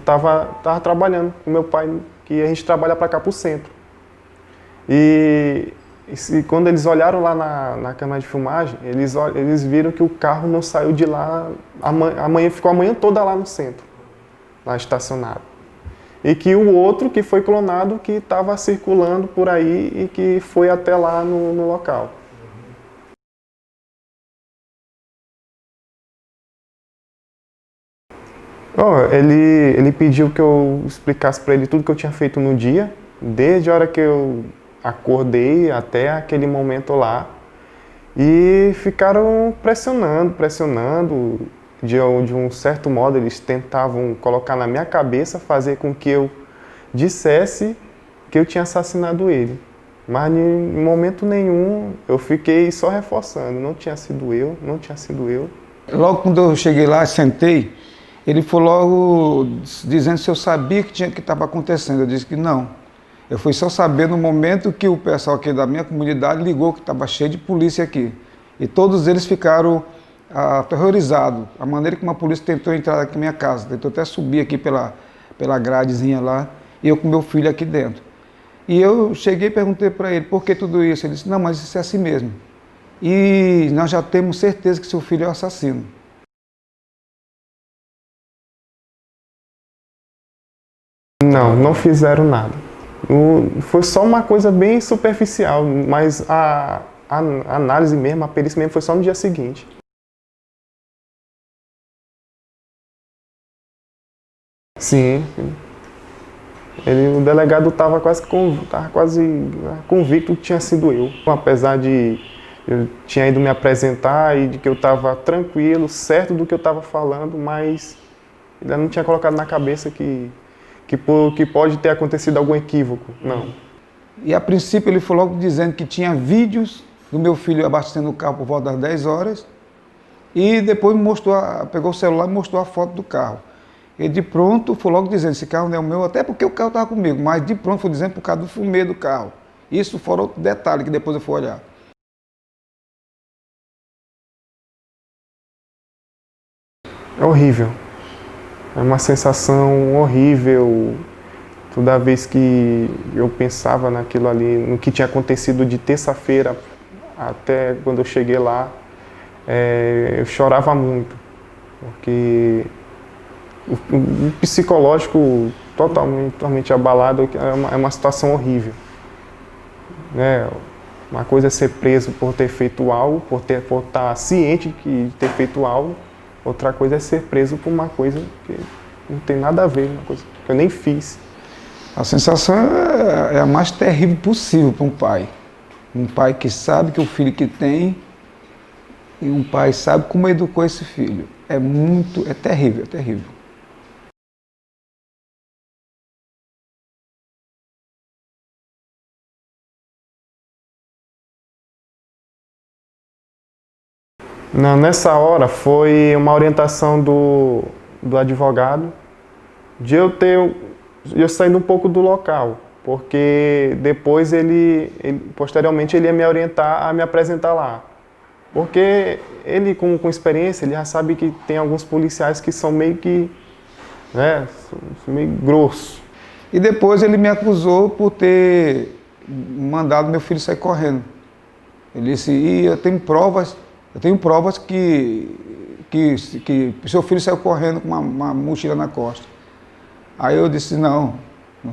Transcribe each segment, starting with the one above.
tava trabalhando com meu pai, que a gente trabalha para cá, para o centro. E quando eles olharam lá na câmera de filmagem, eles viram que o carro não saiu de lá, ficou a manhã toda lá no centro, lá estacionado. E que o outro que foi clonado, que estava circulando por aí e que foi até lá no local. Ele pediu que eu explicasse para ele tudo que eu tinha feito no dia, desde a hora que eu acordei até aquele momento lá. E ficaram pressionando. De um certo modo, eles tentavam colocar na minha cabeça, fazer com que eu dissesse que eu tinha assassinado ele. Mas em momento nenhum eu fiquei só reforçando, não tinha sido eu, não tinha sido eu. Logo quando eu cheguei lá, sentei, ele foi logo dizendo se eu sabia que estava acontecendo. Eu disse que não. Eu fui só saber no momento que o pessoal aqui da minha comunidade ligou que estava cheio de polícia aqui. E todos eles ficaram aterrorizados. A maneira que uma polícia tentou entrar aqui na minha casa, tentou até subir aqui pela gradezinha lá, e eu com meu filho aqui dentro. E eu cheguei e perguntei para ele, por que tudo isso? Ele disse, não, mas isso é assim mesmo. E nós já temos certeza que seu filho é o assassino. Não fizeram nada. Foi só uma coisa bem superficial, mas a análise mesmo, a perícia mesmo, foi só no dia seguinte. Sim. O delegado estava quase convicto que tinha sido eu. Apesar de eu tinha ido me apresentar e de que eu estava tranquilo, certo do que eu estava falando, mas ele não tinha colocado na cabeça que pode ter acontecido algum equívoco, não. E a princípio ele foi logo dizendo que tinha vídeos do meu filho abastecendo o carro por volta das 10 horas e depois pegou o celular e mostrou a foto do carro. E de pronto foi logo dizendo, esse carro não é o meu, até porque o carro estava comigo, mas de pronto foi dizendo por causa do fumê do carro. Isso fora outro detalhe que depois eu fui olhar. É horrível. É uma sensação horrível. Toda vez que eu pensava naquilo ali, no que tinha acontecido de terça-feira até quando eu cheguei lá, eu chorava muito, porque o psicológico totalmente abalado é uma situação horrível. Uma coisa é ser preso por ter feito algo, por estar ciente de ter feito algo, outra coisa é ser preso por uma coisa que não tem nada a ver, uma coisa que eu nem fiz. A sensação é a mais terrível possível para um pai. Um pai que sabe que o filho que tem e um pai sabe como educou esse filho. É terrível, é terrível. Não, nessa hora foi uma orientação do advogado de eu saindo um pouco do local, porque depois posteriormente ele ia me orientar a me apresentar lá. Porque ele com experiência, ele já sabe que tem alguns policiais que são meio grossos. E depois ele me acusou por ter mandado meu filho sair correndo. Ele disse, eu tenho provas que seu filho saiu correndo com uma mochila na costa. Aí eu disse, não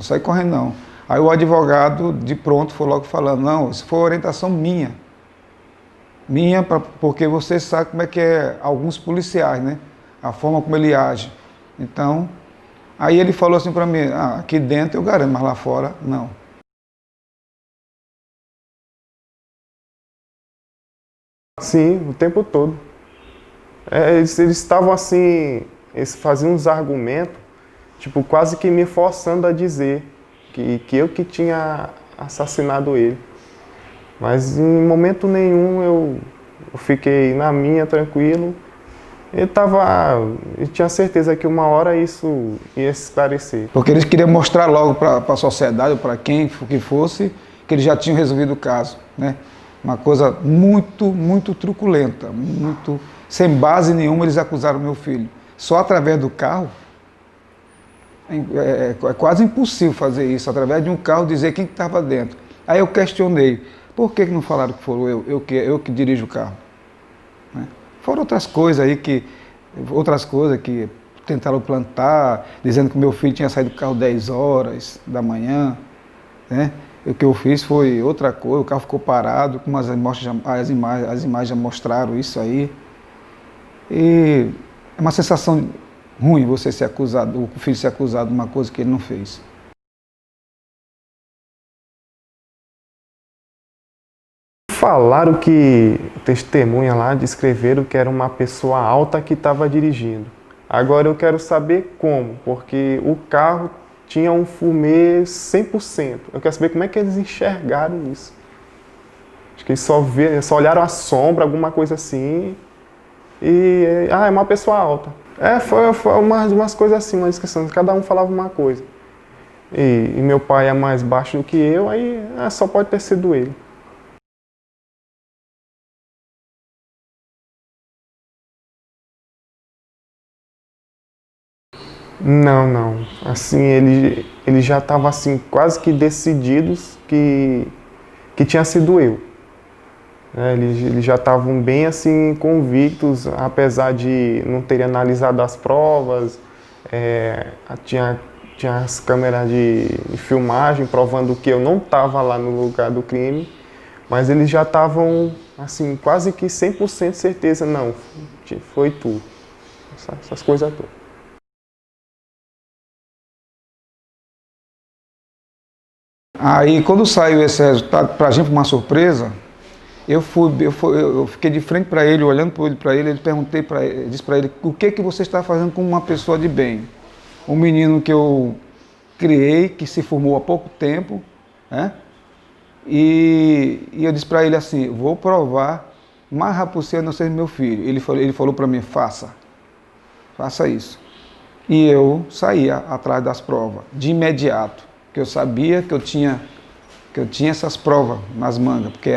sai correndo não. Aí o advogado de pronto foi logo falando, não, isso foi orientação minha, porque você sabe como é que é alguns policiais, né? A forma como ele age. Então, aí ele falou assim para mim, aqui dentro eu garanto, mas lá fora, não. Sim, o tempo todo. Eles estavam assim, eles faziam uns argumentos, tipo, quase que me forçando a dizer que eu que tinha assassinado ele. Mas em momento nenhum eu fiquei na minha, tranquilo. Eu tinha certeza que uma hora isso ia esclarecer. Porque eles queriam mostrar logo para a sociedade, ou para quem que fosse, que eles já tinham resolvido o caso, né? Uma coisa muito truculenta, sem base nenhuma eles acusaram meu filho. Só através do carro, É quase impossível fazer isso, através de um carro dizer quem estava dentro. Aí eu questionei, por que não falaram que foram eu que dirijo o carro? Né? Foram outras coisas que tentaram plantar, dizendo que meu filho tinha saído do carro 10 horas da manhã. Né? O que eu fiz foi outra coisa, o carro ficou parado, como as imagens já mostraram isso aí. E é uma sensação ruim você ser acusado, o filho ser acusado de uma coisa que ele não fez. Falaram que, testemunha lá, descreveram que era uma pessoa alta que estava dirigindo. Agora eu quero saber como, porque o carro tinha um fumê 100%. Eu quero saber como é que eles enxergaram isso. Acho que eles só olharam a sombra, alguma coisa assim, e é uma pessoa alta. Foi umas coisas assim, uma descrição, cada um falava uma coisa. E meu pai é mais baixo do que eu, aí só pode ter sido ele. Não, não. Assim, ele já estavam assim, quase que decididos que tinha sido eu. Eles já estavam bem assim convictos, apesar de não terem analisado as provas, tinha as câmeras de filmagem provando que eu não estava lá no lugar do crime, mas eles já estavam assim, quase que 100% certeza, não, foi tu. Essas coisas todas. Aí, quando saiu esse resultado, para a gente, uma surpresa, eu fiquei de frente para ele, olhando para ele, disse para ele, o que você está fazendo com uma pessoa de bem? Um menino que eu criei, que se formou há pouco tempo, né? E eu disse para ele assim, vou provar o mais rápido possível não ser meu filho. Ele falou para mim, faça isso. E eu saía atrás das provas, de imediato, que eu sabia que eu tinha essas provas nas mangas, porque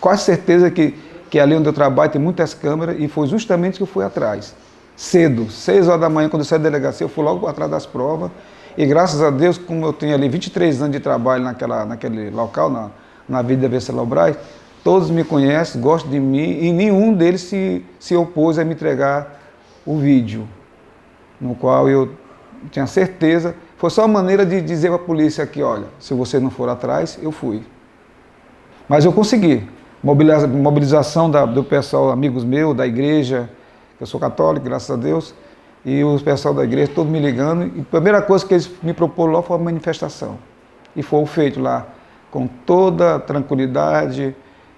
quase certeza que ali onde eu trabalho tem muitas câmeras, e foi justamente que eu fui atrás. Cedo, 6 horas da manhã, quando eu saí da delegacia, eu fui logo atrás das provas, e graças a Deus, como eu tenho ali 23 anos de trabalho naquele local, na Avenida Venceslau Braz, todos me conhecem, gostam de mim, e nenhum deles se opôs a me entregar o vídeo, no qual eu tinha certeza. Foi só uma maneira de dizer para a polícia que, olha, se você não for atrás, eu fui. Mas eu consegui. Mobilização do pessoal, amigos meus, da igreja, eu sou católico, graças a Deus, e o pessoal da igreja, todos me ligando. E a primeira coisa que eles me proporam lá foi uma manifestação. E foi feito lá com toda tranquilidade,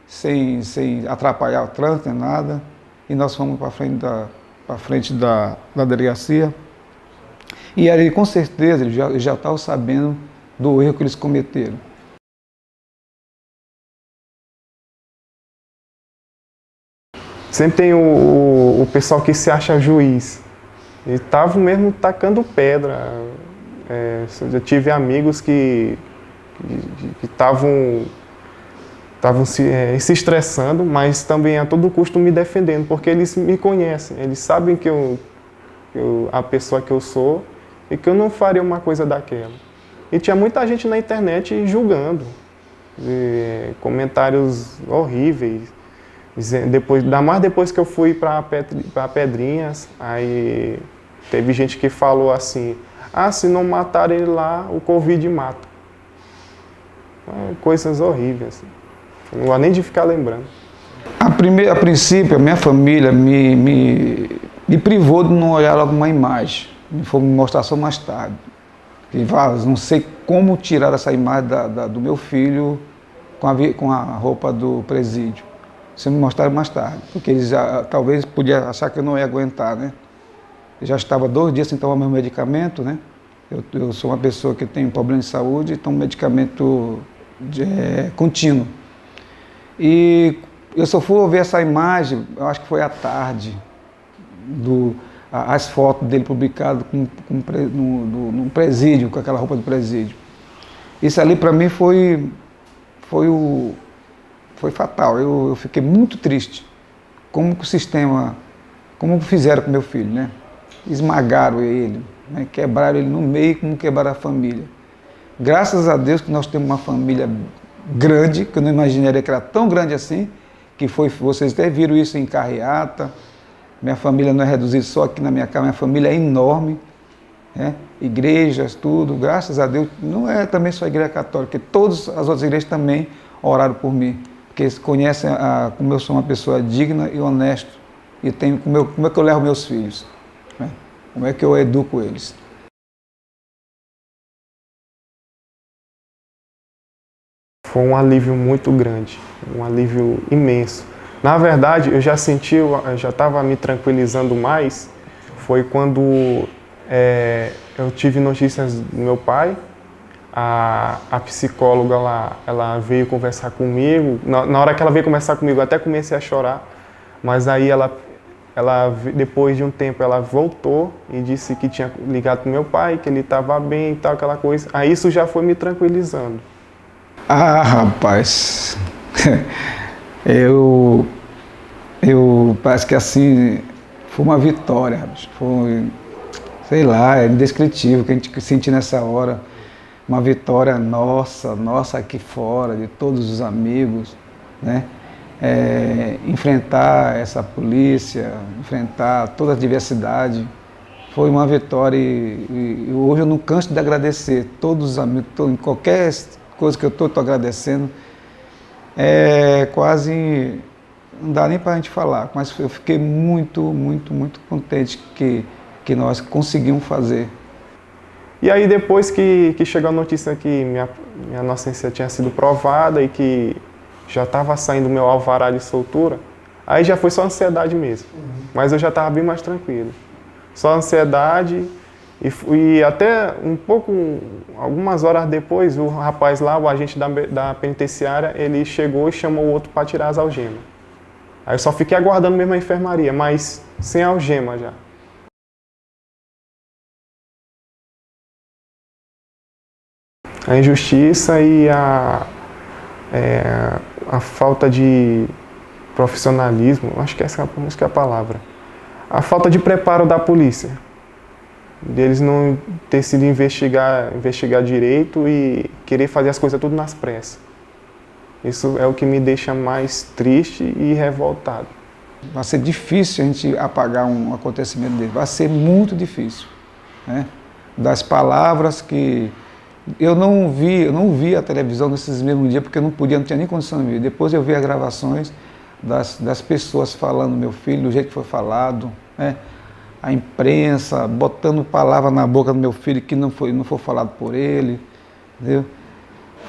sem atrapalhar o trânsito, nem nada. E nós fomos para frente da delegacia. E ali, com certeza, eles já estavam sabendo do erro que eles cometeram. Sempre tem o pessoal que se acha juiz. E estavam mesmo tacando pedra. Eu tive amigos que estavam se estressando, mas também a todo custo me defendendo, porque eles me conhecem, eles sabem a pessoa que eu sou, e que eu não faria uma coisa daquela. E tinha muita gente na internet julgando, comentários horríveis. Ainda mais depois que eu fui para Pedrinhas, aí teve gente que falou assim, se não matar ele lá, o Covid mata. Coisas horríveis. Não gosto nem de ficar lembrando. A princípio, a minha família me privou de não olhar logo uma imagem. Me foi me mostrar só mais tarde. Não sei como tirar essa imagem do meu filho com a roupa do presídio. Isso me mostraram mais tarde, porque eles talvez podiam achar que eu não ia aguentar, né? Eu já estava 2 dias sem tomar meu medicamento, né? Eu sou uma pessoa que tem problema de saúde e tomo medicamento contínuo. E eu só fui ver essa imagem, eu acho que foi à tarde, as fotos dele publicadas num presídio, com aquela roupa do presídio. Isso ali para mim foi fatal. Eu fiquei muito triste. Como que o sistema, como fizeram com meu filho, né? Esmagaram ele, né? Quebraram ele no meio, como quebraram a família. Graças a Deus que nós temos uma família grande, que eu não imaginaria que era tão grande assim, que foi, vocês até viram isso em carreata. Minha família não é reduzida só aqui na minha casa, minha família é enorme, né? Igrejas, tudo, graças a Deus. Não é também só a igreja católica, porque todas as outras igrejas também oraram por mim, porque eles conhecem como eu sou uma pessoa digna e honesta, e tenho, como é que eu levo meus filhos, né? Como é que eu educo eles. Foi um alívio muito grande, um alívio imenso. Na verdade, eu já senti, eu já estava me tranquilizando mais, foi quando eu tive notícias do meu pai, a psicóloga lá, ela veio conversar comigo, na hora que ela veio conversar comigo eu até comecei a chorar, mas aí ela depois de um tempo ela voltou e disse que tinha ligado para o meu pai, que ele estava bem e tal, aquela coisa. Aí isso já foi me tranquilizando. Ah, rapaz, eu parece que assim, foi uma vitória, foi, sei lá, é indescritível o que a gente sentiu nessa hora, uma vitória nossa aqui fora, de todos os amigos, né? Enfrentar essa polícia, enfrentar toda a diversidade, foi uma vitória e hoje eu não canso de agradecer todos os amigos, em qualquer coisa que eu estou agradecendo, quase, não dá nem para a gente falar, mas eu fiquei muito contente que nós conseguimos fazer. E aí depois que chegou a notícia que minha inocência tinha sido provada e que já estava saindo meu alvará de soltura, aí já foi só ansiedade mesmo, mas eu já estava bem mais tranquilo. Só ansiedade e até algumas horas depois, o rapaz lá, o agente da penitenciária, ele chegou e chamou o outro para tirar as algemas. Aí eu só fiquei aguardando mesmo a enfermaria, mas sem algema já. A injustiça e a falta de profissionalismo, acho que essa é a palavra. A falta de preparo da polícia. Deles não ter sido investigar direito e querer fazer as coisas tudo nas pressas. Isso é o que me deixa mais triste e revoltado. Vai ser difícil a gente apagar um acontecimento dele, vai ser muito difícil, né? Das palavras que eu não vi a televisão nesses mesmos dias, porque eu não tinha nem condição de ver. Depois eu vi as gravações das pessoas falando meu filho, do jeito que foi falado, né? A imprensa botando palavra na boca do meu filho que não foi falado por ele, entendeu?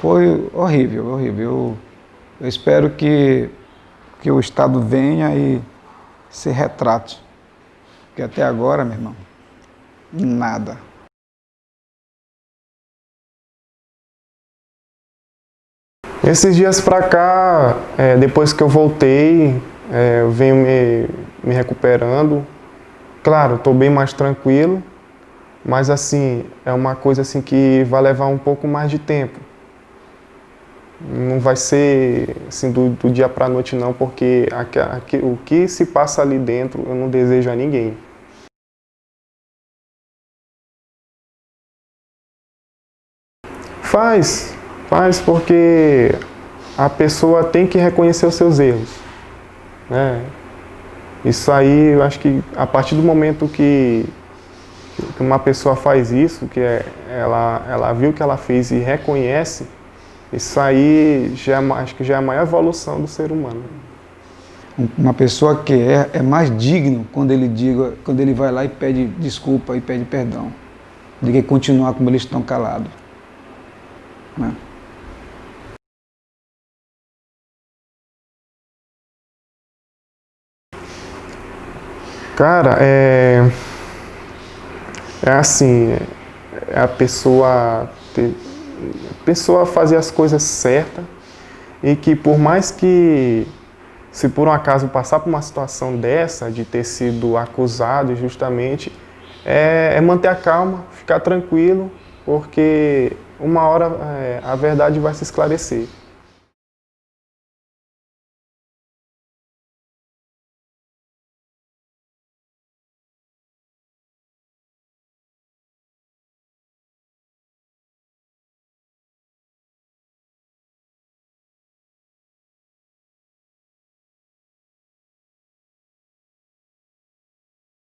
Foi horrível. Eu espero que o Estado venha e se retrate, porque até agora, meu irmão, nada. Esses dias pra cá, depois que eu voltei, eu venho me recuperando. Claro, estou bem mais tranquilo, mas assim, é uma coisa assim que vai levar um pouco mais de tempo. Não vai ser assim, do dia para a noite não, porque o que se passa ali dentro eu não desejo a ninguém. Faz porque a pessoa tem que reconhecer os seus erros, né? Isso aí, eu acho que a partir do momento que uma pessoa faz isso, ela viu o que ela fez e reconhece, isso aí acho que já é a maior evolução do ser humano. Uma pessoa que é mais digno quando ele vai lá e pede desculpa e pede perdão, do que continuar como eles estão calados, né? Cara, é assim, a pessoa fazer as coisas certas e que por mais que, se por um acaso passar por uma situação dessa, de ter sido acusado injustamente, é manter a calma, ficar tranquilo, porque uma hora a verdade vai se esclarecer.